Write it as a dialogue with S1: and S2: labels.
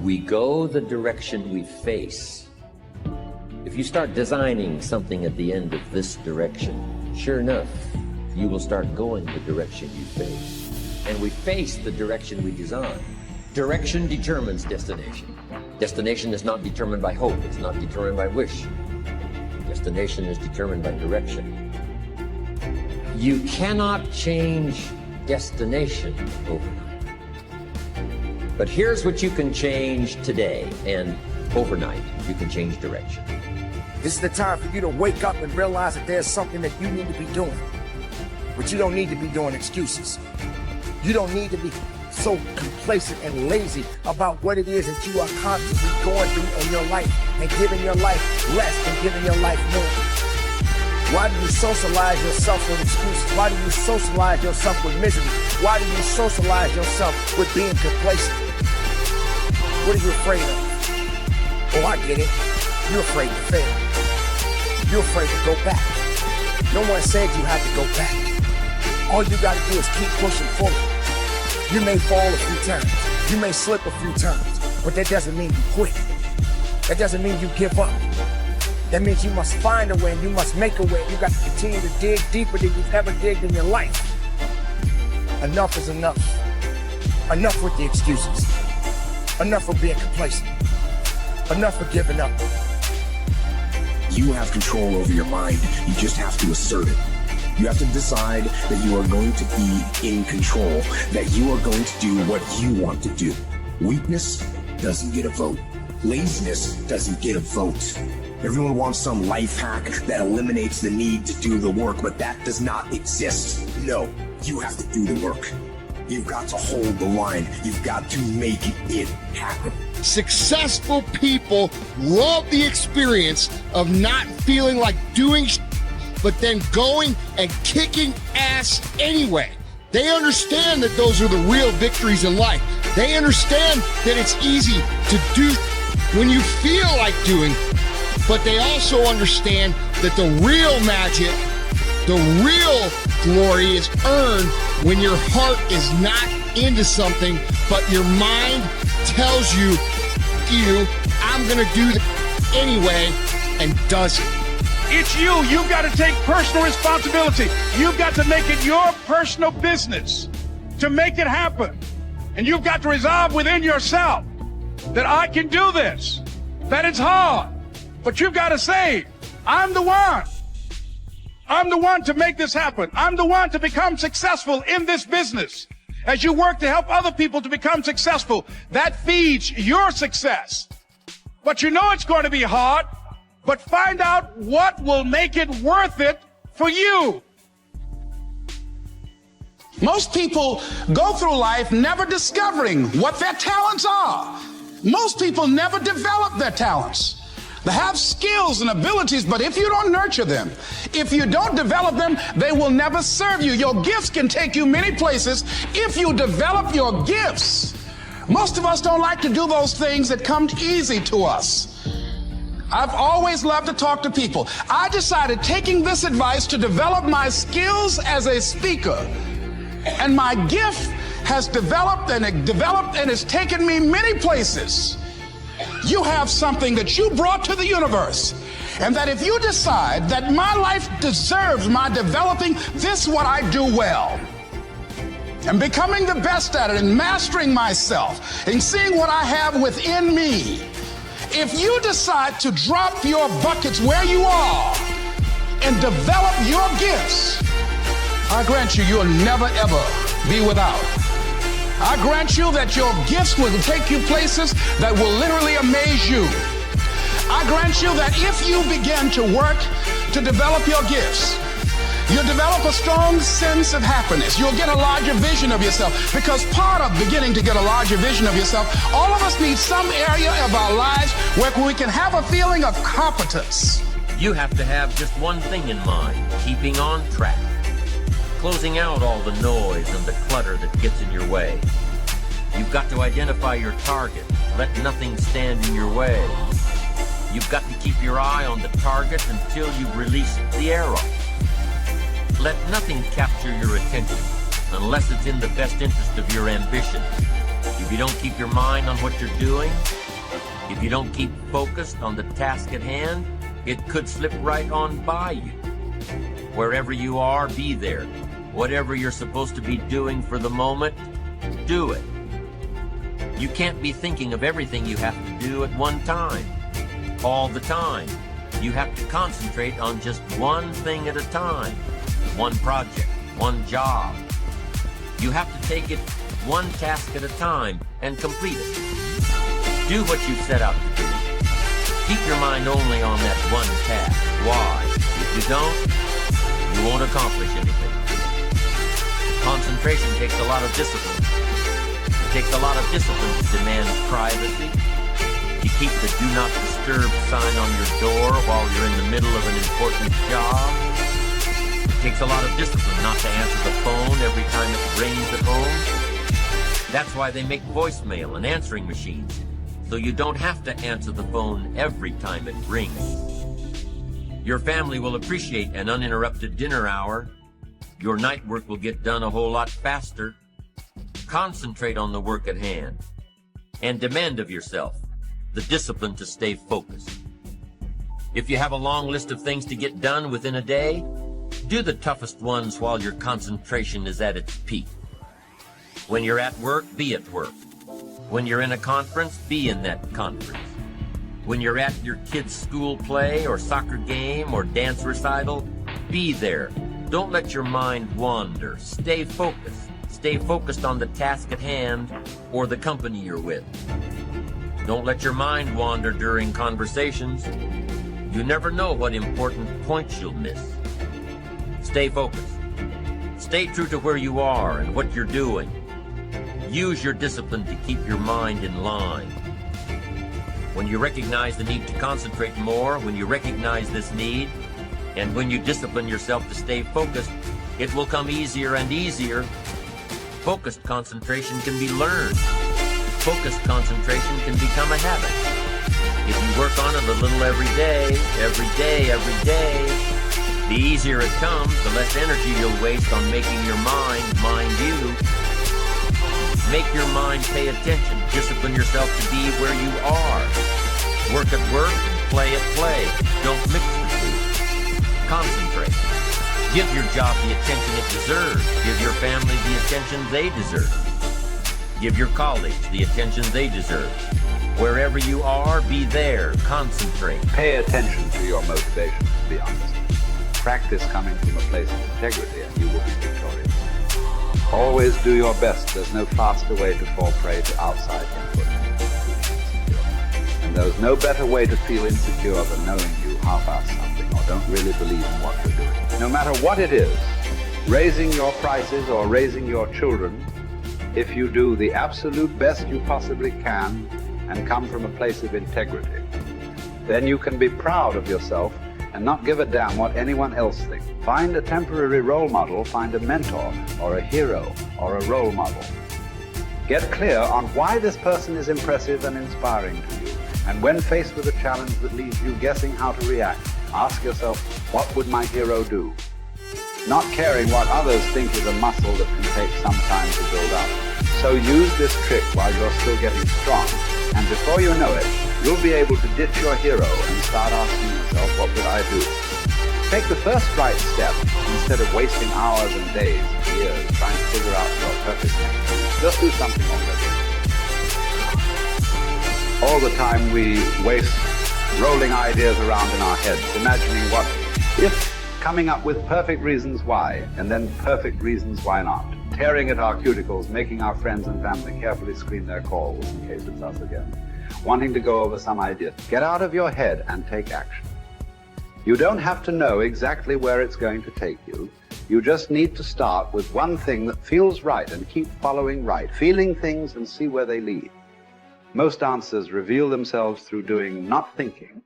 S1: We go the direction we face. If you start designing something at the end of this direction, sure enough, you will start going the direction you face. And we face the direction we design. Direction determines destination. Destination is not determined by hope. It's not determined by wish. Destination is determined by direction. You cannot change destination overnight. But here's what you can change today, and overnight, you can change direction.
S2: This is the time for you to wake up and realize that there's something that you need to be doing. But you don't need to be doing excuses. You don't need to be so complacent and lazy about what it is that you are constantly going through in your life and giving your life less than giving your life more. Why do you socialize yourself with excuses? Why do you socialize yourself with misery? Why do you socialize yourself with being complacent? What are you afraid of? Oh, I get it. You're afraid to fail. You're afraid to go back. No one said you had to go back. All you gotta do is keep pushing forward. You may fall a few times. You may slip a few times. But that doesn't mean you quit. That doesn't mean you give up. That means you must find a way and you must make a way. You got to continue to dig deeper than you've ever digged in your life. Enough is enough. Enough with the excuses. Enough of being complacent. Enough of giving up.
S3: You have control over your mind. You just have to assert it. You have to decide that you are going to be in control, that you are going to do what you want to do. Weakness doesn't get a vote. Laziness doesn't get a vote. Everyone wants some life hack that eliminates the need to do the work, but that does not exist. No, you have to do the work. You've got to hold the line. You've got to make it happen.
S4: Successful people love the experience of not feeling like doing but then going and kicking ass anyway. They understand that those are the real victories in life. They understand that it's easy to do when you feel like doing, but they also understand that the real magic, the real glory is earned when your heart is not into something, but your mind tells you, I'm gonna do that anyway, and does it.
S5: It's you. You've got to take personal responsibility. You've got to make it your personal business to make it happen. And you've got to resolve within yourself that I can do this, that it's hard, but you've got to say, I'm the one. I'm the one to make this happen. I'm the one to become successful in this business. As you work to help other people to become successful, that feeds your success. But you know it's going to be hard, but find out what will make it worth it for you.
S6: Most people go through life never discovering what their talents are. Most people never develop their talents. They have skills and abilities, but if you don't nurture them, if you don't develop them, they will never serve you. Your gifts can take you many places if you develop your gifts. Most of us don't like to do those things that come easy to us. I've always loved to talk to people. I decided, taking this advice, to develop my skills as a speaker. And my gift has developed and it's taken me many places. You have something that you brought to the universe. And that if you decide that my life deserves my developing this, what I do well, and becoming the best at it and mastering myself and seeing what I have within me, if you decide to drop your buckets where you are and develop your gifts, I grant you, you'll never ever be without. I grant you that your gifts will take you places that will literally amaze you. I grant you that if you begin to work to develop your gifts, you'll develop a strong sense of happiness. You'll get a larger vision of yourself, because part of beginning to get a larger vision of yourself, all of us need some area of our lives where we can have a feeling of competence.
S1: You have to have just one thing in mind: keeping on track. Closing out all the noise and the clutter that gets in your way. You've got to identify your target. Let nothing stand in your way. You've got to keep your eye on the target until you've released the arrow. Let nothing capture your attention unless it's in the best interest of your ambition. If you don't keep your mind on what you're doing, if you don't keep focused on the task at hand, it could slip right on by you. Wherever you are, be there. Whatever you're supposed to be doing for the moment, do it. You can't be thinking of everything you have to do at one time, all the time. You have to concentrate on just one thing at a time, one project, one job. You have to take it one task at a time and complete it. Do what you set out to do. Keep your mind only on that one task. Why? If you don't, you won't accomplish anything. Concentration takes a lot of discipline. It takes a lot of discipline to demand privacy. You keep the do not disturb sign on your door while you're in the middle of an important job. It takes a lot of discipline not to answer the phone every time it rings at home. That's why they make voicemail and answering machines, so you don't have to answer the phone every time it rings. Your family will appreciate an uninterrupted dinner hour. Your night work will get done a whole lot faster. Concentrate on the work at hand and demand of yourself the discipline to stay focused. If you have a long list of things to get done within a day, do the toughest ones while your concentration is at its peak. When you're at work, be at work. When you're in a conference, be in that conference. When you're at your kid's school play or soccer game or dance recital, be there. Don't let your mind wander. Stay focused. Stay focused on the task at hand or the company you're with. Don't let your mind wander during conversations. You never know what important points you'll miss. Stay focused. Stay true to where you are and what you're doing. Use your discipline to keep your mind in line. When you recognize the need to concentrate more, when you recognize this need, and when you discipline yourself to stay focused, it will come easier and easier. Focused concentration can be learned. Focused concentration can become a habit. If you work on it a little every day, the easier it comes, the less energy you'll waste on making your mind you. Make your mind pay attention. Discipline yourself to be where you are. Work at work and play at play. Don't mix the two. Concentrate. Give your job the attention it deserves. Give your family the attention they deserve. Give your colleagues the attention they deserve. Wherever you are, be there. Concentrate.
S7: Pay attention to your motivation, to be honest. Practice coming from a place of integrity and you will be victorious. Always do your best. There's no faster way to fall prey to outside input. And there's no better way to feel insecure than knowing you half-ass something or don't really believe in what you're doing. No matter what it is, raising your prices or raising your children, if you do the absolute best you possibly can and come from a place of integrity, then you can be proud of yourself and not give a damn what anyone else thinks. Find a temporary role model, find a mentor or a hero or a role model. Get clear on why this person is impressive and inspiring to you. And when faced with a challenge that leaves you guessing how to react, ask yourself, what would my hero do? Not caring what others think is a muscle that can take some time to build up. So use this trick while you're still getting strong, and before you know it, you'll be able to ditch your hero and start asking yourself, what would I do? Take the first right step instead of wasting hours and days and years trying to figure out your perfect next. Just do something already. All the time we waste rolling ideas around in our heads, imagining what if, coming up with perfect reasons why, and then perfect reasons why not. Tearing at our cuticles, making our friends and family carefully screen their calls in case it's us again. Wanting to go over some idea. Get out of your head and take action. You don't have to know exactly where it's going to take you. You just need to start with one thing that feels right and keep following right, feeling things and see where they lead. Most answers reveal themselves through doing not thinking